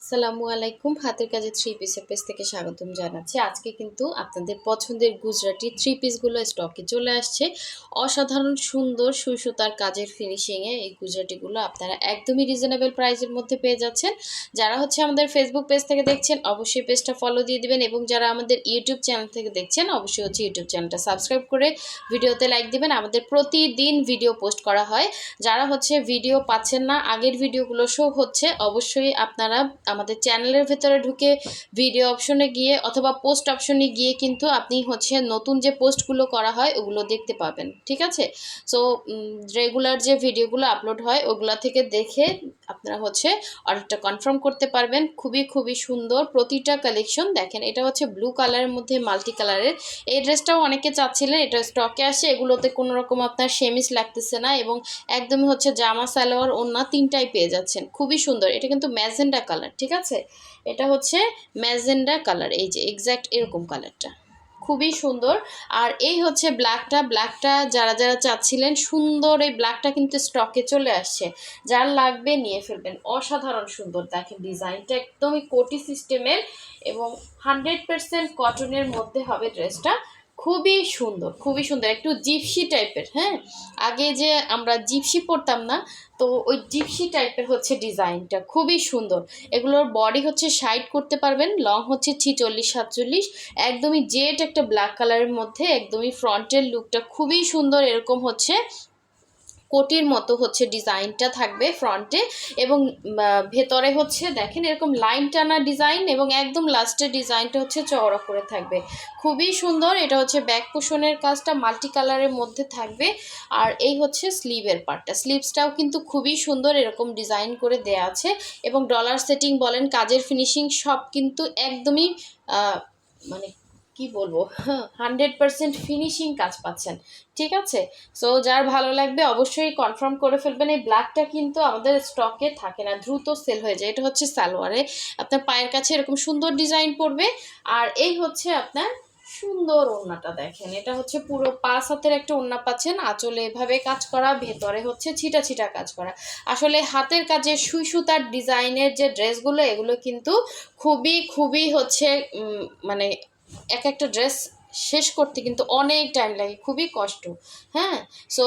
আসসালামু আলাইকুম। হাতের কাজে থ্রি পিসের পেজ থেকে স্বাগতম জানাচ্ছি। আজকে কিন্তু আপনাদের পছন্দের গুজরাটি থ্রি পিসগুলো স্টকে চলে আসছে। অসাধারণ সুন্দর সুই সুতার কাজের ফিনিশিংয়ে এই গুজরাটিগুলো আপনারা একদমই রিজনেবল প্রাইসের মধ্যে পেয়ে যাচ্ছেন। যারা আমাদের ফেসবুক পেজ থেকে দেখছেন অবশ্যই পেজটা ফলো দিয়ে দিবেন, এবং যারা আমাদের ইউটিউব চ্যানেল থেকে দেখছেন অবশ্যই ইউটিউব চ্যানেলটা সাবস্ক্রাইব করে ভিডিওতে লাইক দিবেন। আমাদের প্রতিদিন ভিডিও পোস্ট করা হয়। যারা ভিডিও পাচ্ছেন না, আগের ভিডিওগুলো শো হচ্ছে, অবশ্যই আপনারা আমাদের চ্যানেলের ভেতরে ঢুকে ভিডিও অপশনে গিয়ে অথবা পোস্ট অপশনে গিয়ে কিন্তু আপনি নতুন যে পোস্টগুলো করা হয় ওগুলো দেখতে পাবেন। ঠিক আছে? সো রেগুলার যে ভিডিওগুলো আপলোড হয় ওগুলা থেকে দেখে আপনারা অর্ডারটা কনফার্ম করতে পারবেন। খুবই খুবই সুন্দর প্রতিটা কালেকশন। দেখেন, এটা ব্লু কালারের মধ্যে মাল্টি কালারের। এই ড্রেসটাও অনেকে চাচ্ছিলেন, এটা স্টকে আসে। এগুলোতে কোনো রকম আপনার সেমিস লাগতেছে না, এবং একদমই জামা সালোয়ার ওড়না তিনটাই পেয়ে যাচ্ছেন। খুবই সুন্দর। এটা কিন্তু ম্যাজেন্ডা কালার। ঠিক আছে? এটা ম্যাজেন্ডা কালার। এই যে এক্স্যাক্ট এরকম কালারটা খুবই সুন্দর। আর এই ব্ল্যাকটা যারা যারা চাচ্ছিলেন সুন্দর, এই ব্ল্যাকটা কিন্তু স্টকে চলে আসছে। যার লাগবে নিয়ে ফেলবেন। অসাধারণ সুন্দর। দেখেন ডিজাইনটা একদমই কোটি সিস্টেমের, এবং 100% কটনের মধ্যে হবে ড্রেসটা। খুবই সুন্দর, খুবই সুন্দর। একটু জিপসি টাইপের। হ্যাঁ, আগে যে আমরা জিপসি পরতাম না, তো ওই জিপসি টাইপের ডিজাইনটা খুবই সুন্দর। এগুলোর বডি সাইড করতে পারবেন, লং 46-47, একদমই জেড একটা ব্ল্যাক কালারের মধ্যে। একদমই ফ্রন্টের লুকটা খুবই সুন্দর। এরকম কোটির মতো ডিজাইনটা থাকবে ফ্রন্টে, এবং ভেতরে দেখেন এরকম লাইন টানা ডিজাইন, এবং একদম লাস্টের ডিজাইনটা চওড়া করে থাকবে। খুবই সুন্দর। এটা ব্যাক পোষণের কাজটা মাল্টি কালারের মধ্যে থাকবে। আর এই স্লিভের পার্টটা, স্লিভসটাও কিন্তু খুবই সুন্দর, এরকম ডিজাইন করে দেয়া আছে। এবং ডলার সেটিং বলেন, কাজের ফিনিশিং সব কিন্তু একদমই মানে কি বলবো 100% ফিনিশিং কাজ পাচ্ছেন। ঠিক আছে? সো যার ভালো লাগবে অবশ্যই কনফার্ম করে ফেলবেন। এই ব্ল্যাকটা কিন্তু আমাদের স্টকে থাকে না, দ্রুত সেল হয়ে যায়। এটা সালোয়ারে আপনার পায়ের কাছে এরকম সুন্দর ডিজাইন পড়বে। আর এই আপনার সুন্দর ওড়নাটা দেখেন। এটা পুরো 5 হাতের একটা ওড়না পাচ্ছেন। আঁচলে এভাবে কাজ করা, ভেতরে ছিটা ছিটা কাজ করা। আসলে হাতের কাজে সুই সুতার ডিজাইনের যে ড্রেসগুলো, এগুলো কিন্তু খুবই খুবই মানে এক একটা ড্রেস শেষ করতে কিন্তু অনেক টাইম লাগে, খুবই কষ্ট। হ্যাঁ, সো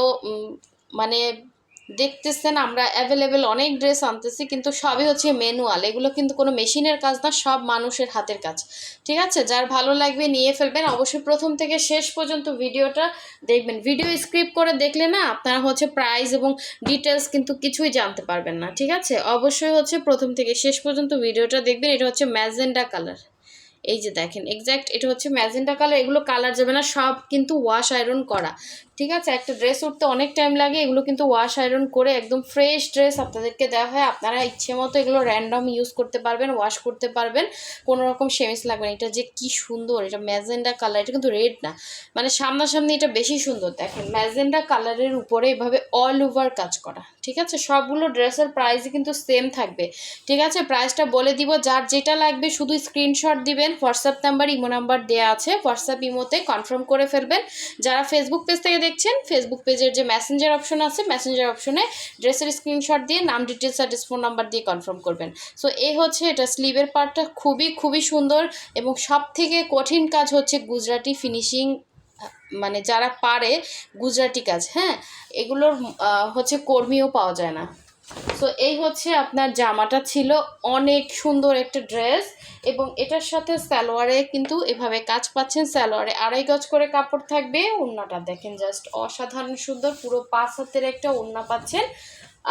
মানে দেখতেছেন আমরা অ্যাভেলেবেল অনেক ড্রেস আনতেছি, কিন্তু সবই ম্যানুয়াল। এগুলো কিন্তু কোনো মেশিনের কাজ না, সব মানুষের হাতের কাজ। ঠিক আছে? যার ভালো লাগবে নিয়ে ফেলবেন। অবশ্যই প্রথম থেকে শেষ পর্যন্ত ভিডিওটা দেখবেন। ভিডিও স্ক্রিপ্ট করে দেখলে না আপনারা প্রাইস এবং ডিটেলস কিন্তু কিছুই জানতে পারবেন না। ঠিক আছে? অবশ্যই প্রথম থেকে শেষ পর্যন্ত ভিডিওটা দেখবেন। এটা ম্যাজেন্ডা কালার। এই যে দেখেন এক্স্যাক্ট এটা ম্যাজেন্টা কালার। এগুলো কালার যাবে না, সব কিন্তু ওয়াশ আয়রন করা। ঠিক আছে? একটা ড্রেস উঠতে অনেক টাইম লাগে, এগুলো কিন্তু ওয়াশ আয়রন করে একদম ফ্রেশ ড্রেস আপনাদেরকে দেওয়া হয়। আপনারা ইচ্ছে মতো এগুলো র্যান্ডম ইউজ করতে পারবেন, ওয়াশ করতে পারবেন, কোনো রকম সেমিস লাগবে না। এটা যে কি সুন্দর! এটা ম্যাজেন্ডা কালার, এটা কিন্তু রেড না, মানে সামনাসামনি এটা বেশি সুন্দর। দেখেন ম্যাজেন্ডা কালারের উপরে এভাবে অল ওভার কাজ করা। ঠিক আছে? সবগুলো ড্রেসের প্রাইসই কিন্তু সেম থাকবে। ঠিক আছে? প্রাইসটা বলে দিব। যার যেটা লাগবে শুধু স্ক্রিনশট দিবেন। হোয়াটসঅ্যাপ নাম্বার, ইমো নাম্বার দেওয়া আছে। হোয়াটসঅ্যাপ ইমোতে কনফার্ম করে ফেলবেন। যারা ফেসবুক পেজ থেকে দেখছেন, ফেসবুক পেজের যে মেসেঞ্জার অপশন আছে, মেসেঞ্জার অপশনে ড্রেসের স্ক্রিনশট দিয়ে নাম, ডিটেলস আর ফোন নাম্বার দিয়ে কনফার্ম করবেন। সো এই এটা স্লিভের পার্টটা খুবই খুবই সুন্দর, এবং সব থেকে কঠিন কাজ গুজরাটি ফিনিশিং। মানে যারা পারে গুজরাটি কাজ, হ্যাঁ, এগুলোর কর্মীও পাওয়া যায় না। সো এই আপনার জামাটা ছিল অনেক সুন্দর একটা ড্রেস, এবং এটার সাথে সালোয়ারে কিন্তু এভাবে কাজ পাচ্ছেন। সালোয়ারে 2.5 গজ করে কাপড় থাকবে। ওড়নাটা দেখেন জাস্ট অসাধারণ সুন্দর, পুরো 5 হাতের একটা ওড়না পাচ্ছেন।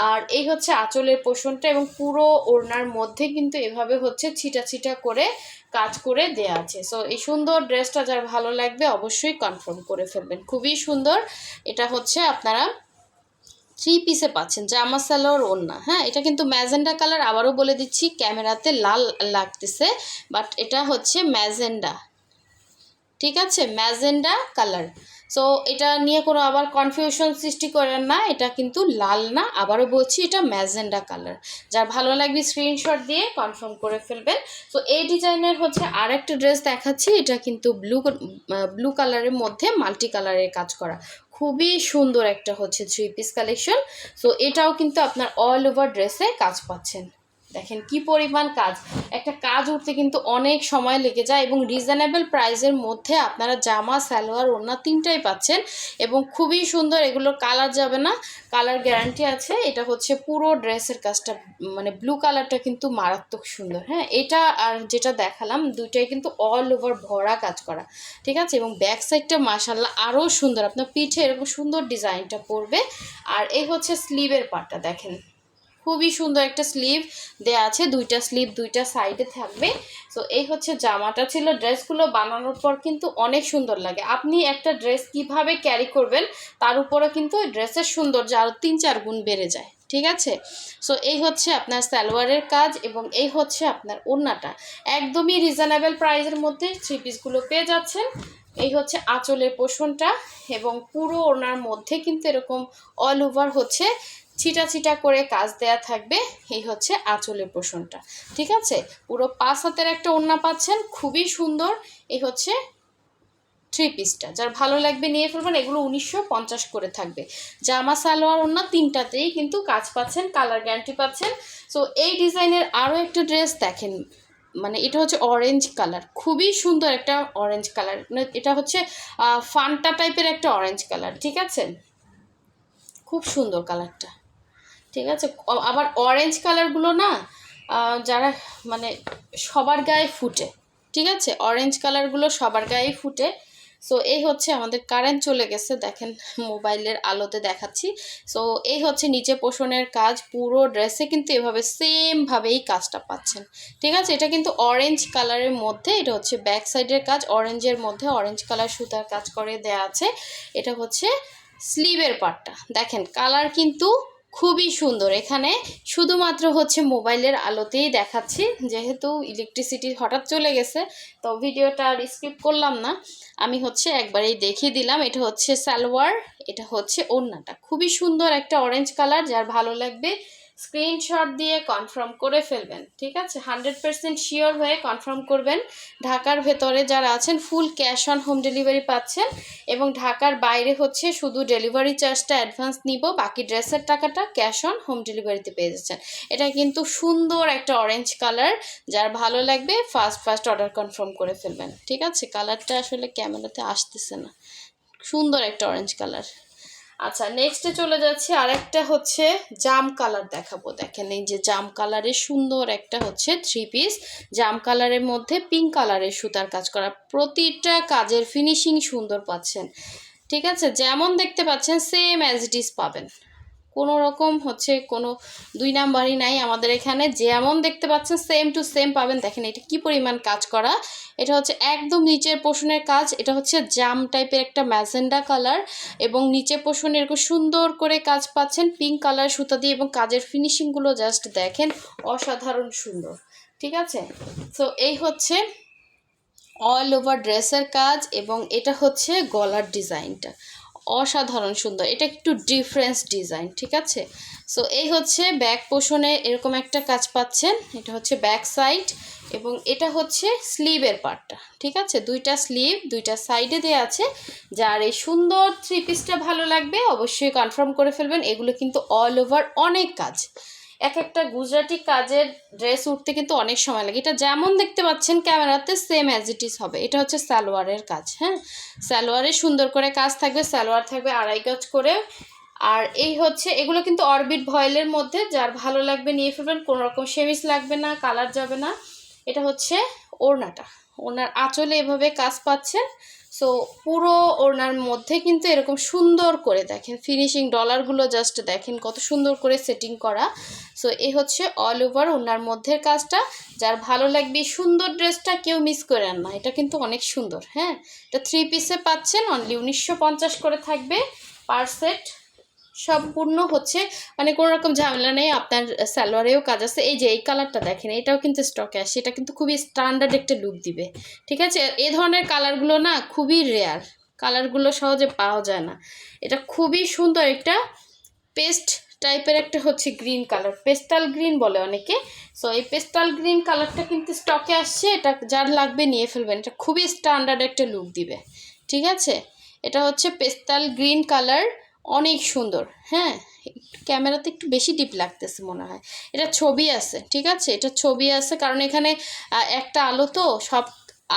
আর এই আঁচলের পোষণটা, এবং পুরো ওড়নার মধ্যে কিন্তু এভাবে ছিটা ছিটা করে কাজ করে দেয়া আছে। সো এই সুন্দর ড্রেসটা যার ভালো লাগবে অবশ্যই কনফার্ম করে ফেলবেন। খুবই সুন্দর। এটা আপনারা 3 পিসে পাচ্ছেন, জামা সালোয়ার ওড়না। হ্যাঁ, এটা কিন্তু ম্যাজেন্ডা কালার। আবারও বলে দিচ্ছি, ক্যামেরাতে লাল লাগতেছে, বাট এটা ম্যাজেন্ডা। ঠিক আছে? Magenta colour. সো এটা নিয়ে কোনো আবার কনফিউশন সৃষ্টি করেন না, এটা কিন্তু লাল না। আবারও বলছি, এটা ম্যাজেন্ডা কালার। যার ভালো লাগবে স্ক্রিনশট দিয়ে কনফার্ম করে ফেলবেন। সো এই ডিজাইনের আরেকটা ড্রেস দেখাচ্ছি। এটা কিন্তু ব্লু কালারের মধ্যে মাল্টি কালারের কাজ করা। খুবই সুন্দর একটা 3 পিস কালেকশন। সো এটাও কিন্তু আপনার অল ওভার ড্রেসে কাজ পাচ্ছেন। দেখেন কি পরিমাণ কাজ, একটা কাজ উঠতে কিন্তু অনেক সময় লেগে যায় এবং রিজনেবল প্রাইসের মধ্যে আপনারা জামা সালোয়ার ওড়না তিনটাই পাচ্ছেন এবং খুবই সুন্দর। এগুলোর কালার যাবে না, কালার গ্যারান্টি আছে। এটা হচ্ছে পুরো ড্রেসের কাজটা, মানে ব্লু কালারটা কিন্তু মারাত্মক সুন্দর। হ্যাঁ, এটা আর যেটা দেখালাম দুইটাই কিন্তু অল ওভার ভরা কাজ করা, ঠিক আছে। এবং ব্যাক সাইডটা মাশাআল্লাহ আরও সুন্দর, আপনার পিঠে এরকম সুন্দর ডিজাইনটা পড়বে। আর এই হচ্ছে স্লিভের পার্টটা, দেখেন খুবই সুন্দর একটা স্লিভ দেয়া আছে, দুইটা স্লিভ দুইটা সাইডে থাকবে। সো এই হচ্ছে জামাটা ছিল। ড্রেসগুলো বানানোর পর কিন্তু অনেক সুন্দর লাগে। আপনি একটা ড্রেস কিভাবে ক্যারি করবেন তার উপরে কিন্তু ওই ড্রেসের সৌন্দর্য আরও 3-4 গুণ বেড়ে যায়, ঠিক আছে। সো এই হচ্ছে আপনার সালোয়ারের কাজ এবং এই হচ্ছে আপনার ওড়নাটা। একদমই রিজনেবল প্রাইসের মধ্যে থ্রি পিসগুলো পেয়ে যাচ্ছেন। এই হচ্ছে আঁচলের পোর্শনটা এবং পুরো ওড়নার মধ্যে কিন্তু এরকম অল ওভার হচ্ছে ছিটা ছিটা করে কাজ দেয়া থাকবে। এই হচ্ছে আঁচলের পোর্শনটা, ঠিক আছে। পুরো 5 হাতের একটা ওড়না পাচ্ছেন, খুবই সুন্দর। এই হচ্ছে থ্রি পিসটা, যার ভালো লাগবে নিয়ে ফেলবেন। এগুলো 1950 করে থাকবে। জামা সালোয়ার ওড়না তিনটাতেই কিন্তু কাজ পাচ্ছেন, কালার গ্যারান্টি পাচ্ছেন। সো এই ডিজাইনের আরও একটা ড্রেস দেখেন, মানে এটা হচ্ছে অরেঞ্জ কালার, খুবই সুন্দর একটা অরেঞ্জ কালার। মানে এটা হচ্ছে ফান্টা টাইপের একটা অরেঞ্জ কালার, ঠিক আছে। খুব সুন্দর কালারটা, ঠিক আছে। আবার অরেঞ্জ কালারগুলো না যারা মানে সবার গায়ে ফুটে, ঠিক আছে। অরেঞ্জ কালারগুলো সবার গায়েই ফুটে। সো এই হচ্ছে আমাদের কারেন্ট চলে গেছে, দেখেন মোবাইলের আলোতে দেখাচ্ছি। সো এই হচ্ছে নিচে পোষণের কাজ, পুরো ড্রেসে কিন্তু এভাবে সেমভাবেই কাজটা পাচ্ছেন, ঠিক আছে। এটা কিন্তু অরেঞ্জ কালারের মধ্যে, এটা হচ্ছে ব্যাক সাইডের কাজ, অরেঞ্জের মধ্যে অরেঞ্জ কালার সুতার কাজ করে দেয়া আছে। এটা হচ্ছে স্লিভের পার্টটা, দেখেন কালার কিন্তু খুবই সুন্দর। এখানে শুধুমাত্র হচ্ছে মোবাইলের আলোতেই দেখাচ্ছি, যেহেতু ইলেকট্রিসিটি হঠাৎ চলে গেছে তো ভিডিওটা আর স্কিপ করলাম না, আমি হচ্ছে একবারেই দেখিয়ে দিলাম। এটা হচ্ছে সালোয়ার, এটা হচ্ছে ওড়নাটা, খুবই সুন্দর একটা অরেঞ্জ কালার। যার ভালো লাগবে স্ক্রিনশট দিয়ে কনফার্ম করে ফেলবেন, ঠিক আছে। 100% শিওর হয়ে কনফার্ম করবেন। ঢাকার ভেতরে যারা আছেন full cash on home delivery পাচ্ছেন এবং ঢাকার বাইরে হচ্ছে শুধু ডেলিভারি চার্জটা অ্যাডভান্স নিব, বাকি ড্রেসের টাকাটা ক্যাশ অন হোম ডেলিভারিতে পেয়ে যাচ্ছেন। এটা কিন্তু সুন্দর একটা অরেঞ্জ কালার, যার ভালো লাগবে ফার্স্ট অর্ডার কনফার্ম করে ফেলবেন, ঠিক আছে। কালারটা আসলে ক্যামেরাতে আসতেছে না, সুন্দর একটা অরেঞ্জ কালার। আচ্ছা, নেক্সটে চলে যাচ্ছে, আরেকটা হচ্ছে জাম কালার দেখাবো। দেখেন এই যে জাম কালারের সুন্দর একটা হচ্ছে থ্রি পিস, জাম কালারের মধ্যে পিঙ্ক কালারের সুতার কাজ করা, প্রতিটা কাজের ফিনিশিং সুন্দর পাচ্ছেন, ঠিক আছে। যেমন দেখতে পাচ্ছেন সেম অ্যাজ ইট ইজ পাবেন, কোনো রকম হচ্ছে কোনো দুই নাম্বারই নাই আমাদের এখানে। যেমন দেখতে পাচ্ছেন সেম টু সেম পাবেন। দেখেন এটা কি পরিমাণ কাজ করা, এটা হচ্ছে একদম নিচের পোর্শনের কাজ। এটা হচ্ছে জাম টাইপের একটা ম্যাজেন্ডা কালার এবং নিচের পোর্শনে এরকম সুন্দর করে কাজ পাচ্ছেন পিঙ্ক কালার সুতা দিয়ে এবং কাজের ফিনিশিংগুলো জাস্ট দেখেন অসাধারণ সুন্দর, ঠিক আছে। সো এই হচ্ছে অল ওভার ড্রেসের কাজ এবং এটা হচ্ছে গলার ডিজাইনটা অসাধারণ সুন্দর, এটা একটু ডিফারেন্স ডিজাইন, ঠিক আছে। সো এই হচ্ছে ব্যাক পোর্শনে এরকম একটা কাজ পাচ্ছেন, এটা হচ্ছে ব্যাক সাইড এবং এটা হচ্ছে স্লিভের পার্টটা, ঠিক আছে। দুইটা স্লিভ দুইটা সাইডে দেওয়া আছে। যার এই সুন্দর থ্রি পিসটা ভালো লাগবে অবশ্যই কনফার্ম করে ফেলবেন। এগুলো কিন্তু অল ওভার অনেক কাজ, এক একটা গুজরাটি কাজের ড্রেস উঠতে কিন্তু অনেক সময় লাগে। এটা যেমন দেখতে পাচ্ছেন ক্যামেরাতে সেম অ্যাজ ইট ইজ হবে। এটা হচ্ছে সালোয়ারের কাজ, হ্যাঁ, সালোয়ারে সুন্দর করে কাজ থাকবে, সালোয়ার থাকবে 2.5 গজ করে। আর এই হচ্ছে এগুলো কিন্তু অরবিট ভয়েলের মধ্যে, যার ভালো লাগবে নিয়ে ফেলবেন, কোনো রকম সেমিস লাগবে না, কালার যাবে না। এটা হচ্ছে ওড়নাটা, ওড়নার আঁচলে এভাবে কাজ পাচ্ছেন। সো পুরো ওড়নার মধ্যে কিন্তু এরকম সুন্দর করে দেখেন ফিনিশিং, ডলারগুলো জাস্ট দেখেন কত সুন্দর করে সেটিং করা। সো এই হচ্ছে অল ওভার ওড়নার মধ্যের কাজটা। যার ভালো লাগবে সুন্দর ড্রেসটা কেউ মিস করেন না, এটা কিন্তু অনেক সুন্দর। হ্যাঁ, এটা থ্রি পিসে পাচ্ছেন, অনলি 1950 করে থাকবে পার সেট। সম্পূর্ণ হচ্ছে মানে কোনো রকম ঝামেলা নেই। আপনার সালোয়ারেও কাজ আছে। এই যে এই কালারটা দেখেন, এটাও কিন্তু স্টকে আসে, এটা কিন্তু খুবই স্ট্যান্ডার্ড একটা লুক দিবে, ঠিক আছে। এই ধরনের কালারগুলো না খুবই রেয়ার, কালারগুলো সহজে পাওয়া যায় না। এটা খুবই সুন্দর একটা পেস্ট টাইপের একটা হচ্ছে গ্রিন কালার, পেস্টাল গ্রিন বলে অনেকে। সো এই পেস্টাল গ্রিন কালারটা কিন্তু স্টকে আসছে, এটা যার লাগবে নিয়ে ফেলবেন, এটা খুবই স্ট্যান্ডার্ড একটা লুক দিবে, ঠিক আছে। এটা হচ্ছে পেস্টাল গ্রিন কালার, অনেক সুন্দর। হ্যাঁ, ক্যামেরাতে একটু বেশি ডিপ লাগতেছে মনে হয়। এটা ছবি আছে, ঠিক আছে, এটা ছবি আছে, কারণ এখানে একটা আলো তো, সব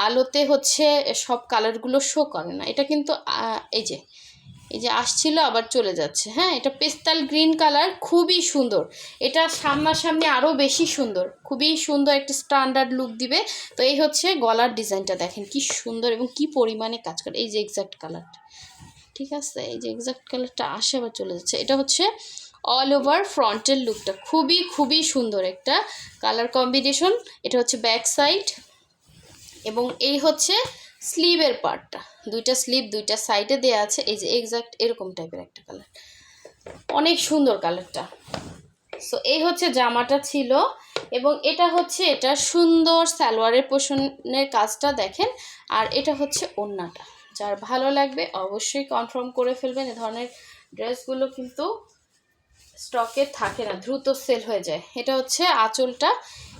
আলোতে হচ্ছে সব কালারগুলো শো করে না। এটা কিন্তু এই যে আসছিল আবার চলে যাচ্ছে। হ্যাঁ, এটা পেস্টাল গ্রিন কালার, খুবই সুন্দর। এটা সামনাসামনি আরও বেশি সুন্দর, খুবই সুন্দর একটা স্ট্যান্ডার্ড লুক দিবে। তো এই হচ্ছে গলার ডিজাইনটা, দেখেন কি সুন্দর এবং কি পরিমাণে কাজ করে। এই যে এক্স্যাক্ট কালারটা, ঠিক আছে, এই যে এক্স্যাক্ট কালারটা আসে আবার চলে যাচ্ছে। এটা হচ্ছে অল ওভার ফ্রন্টের লুকটা, খুবই খুবই সুন্দর একটা কালার কম্বিনেশন। এটা হচ্ছে ব্যাক সাইড, এবং এই হচ্ছে স্লিভের পার্টটা। দুইটা স্লিভ দুইটা সাইডে দেওয়া আছে। এই যে এক্স্যাক্ট এরকম টাইপের একটা কালার, অনেক সুন্দর কালারটা। সো এই হচ্ছে জামাটা ছিল, এবং এটা হচ্ছে এটা সুন্দর সালোয়ারের পোষণের কাজটা দেখেন। আর এটা হচ্ছে ওড়নাটা, যার ভালো লাগবে অবশ্যই কনফার্ম করে ফেলবেন। এ ধরনের ড্রেসগুলো কিন্তু স্টকে থাকে না, দ্রুত সেল হয়ে যায়। এটা হচ্ছে আঁচলটা,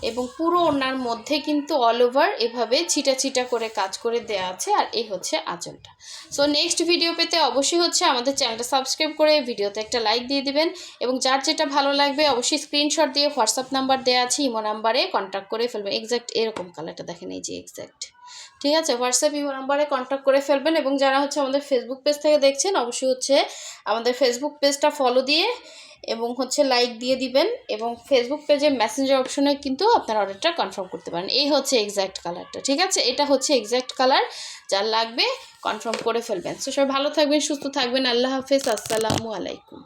এবং পুরো ওড়নার মধ্যে কিন্তু অল ওভার এভাবে ছিটা ছিটা করে কাজ করে দেওয়া আছে। আর এই হচ্ছে আঁচলটা। সো নেক্সট ভিডিও পেতে অবশ্যই হচ্ছে আমাদের চ্যানেলটা সাবস্ক্রাইব করে ভিডিওতে একটা লাইক দিয়ে দিবেন, এবং যার যেটা ভালো লাগবে অবশ্যই স্ক্রিনশট দিয়ে হোয়াটসঅ্যাপ নাম্বার দেওয়া আছে, ইমো নাম্বারে কন্ট্যাক্ট করে ফেলবেন। এক্স্যাক্ট এরকম কালারটা দেখেন, এই যে এক্স্যাক্ট, ঠিক আছে, হোয়াটসঅ্যাপ ইমো নাম্বারে কন্ট্যাক্ট করে ফেলবেন। এবং যারা হচ্ছে আমাদের ফেসবুক পেজ থেকে দেখছেন অবশ্যই হচ্ছে আমাদের ফেসবুক পেজটা ফলো দিয়ে এবং হচ্ছে লাইক দিয়ে দিবেন, এবং ফেসবুক পেজে মেসেঞ্জার অপশনে কিন্তু আপনার অর্ডারটা কনফার্ম করতে পারেন। এই হচ্ছে এক্স্যাক্ট কালারটা, ঠিক আছে, এটা হচ্ছে এক্স্যাক্ট কালার, যার লাগবে কনফার্ম করে ফেলবেন। সো সবাই ভালো থাকবেন, সুস্থ থাকবেন, আল্লাহ হাফেজ, আসসালামু আলাইকুম।